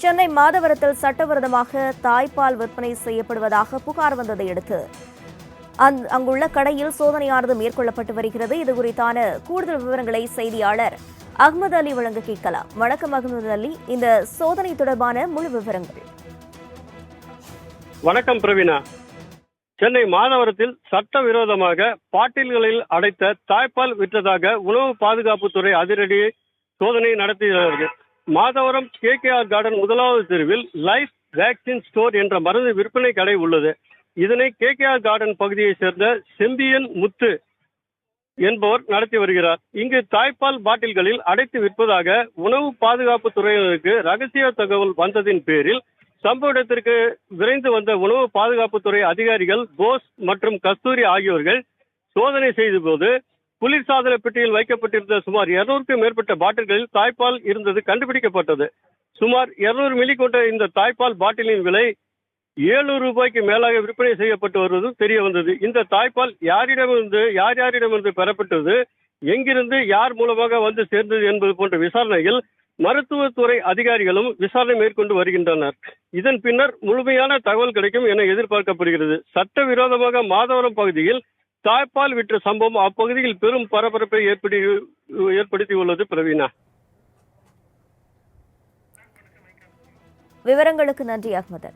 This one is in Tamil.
சென்னை மாதவரத்தில் சட்டவிரோதமாக தாய்ப்பால் விற்பனை செய்யப்படுவதாக புகார் வந்ததை அடுத்து அங்குள்ள கடையில் சோதனையானது மேற்கொள்ளப்பட்டு வருகிறது. இது குறித்தான கூடுதல் விவரங்களை செய்தியாளர் அகமது அலி வழங்க கேட்கலாம். வணக்கம் அகமது அலி, இந்த சோதனை தொடர்பான முழு விவரங்கள். வணக்கம் பிரவீனா. சென்னை மாதவரத்தில் சட்டவிரோதமாக பாட்டில்களில் அடைத்த தாய்ப்பால் விற்றதாக உணவு பாதுகாப்புத்துறை அதிரடி சோதனை நடத்தினார்கள். மாதவரம் KKR கார்டன் முதலாவது தெருவில் லைஃப் வேக்சின் ஸ்டோர் என்ற மருந்து விற்பனை கடை உள்ளது. இதனை KKR கார்டன் பகுதியை சேர்ந்த செம்பியன் முத்து என்பவர் நடத்தி வருகிறார். இங்கு தாய்ப்பால் பாட்டில்களில் அடைத்து விற்பதாக உணவு பாதுகாப்பு துறையினருக்கு ரகசிய தகவல் வந்ததின் பேரில் சம்பவ இடத்திற்கு விரைந்து வந்த உணவு பாதுகாப்புத்துறை அதிகாரிகள் போஸ் மற்றும் கஸ்தூரி ஆகியோர்கள் சோதனை செய்த போது குளிர்சாதன பெட்டியில் வைக்கப்பட்டிருந்த சுமார் 200க்கும் மேற்பட்ட பாட்டில்களில் தாய்ப்பால் இருந்தது கண்டுபிடிக்கப்பட்டது. சுமார் 200 மில்லி கொண்ட இந்த தாய்ப்பால் பாட்டிலின் விலை 700 ரூபாய்க்கு மேலாக விற்பனை செய்யப்பட்டு வருவது தெரிய வந்தது. இந்த தாய்ப்பால் யாரிடமிருந்து பெறப்பட்டது, எங்கிருந்து யார் மூலமாக வந்து சேர்ந்தது என்பது போன்ற விசாரணையில் மருத்துவத்துறை அதிகாரிகளும் விசாரணை மேற்கொண்டு வருகின்றனர். இதன் பின்னர் முழுமையான தகவல் கிடைக்கும் என எதிர்பார்க்கப்படுகிறது. சட்டவிரோதமாக மாதவரம் பகுதியில் தாய்ப்பால் விற்ற சம்பவம் அப்பகுதியில் பெரும் பரபரப்பை ஏற்படுத்தியுள்ளது. பிரவீனா, விவரங்களுக்கு நன்றி அகமது.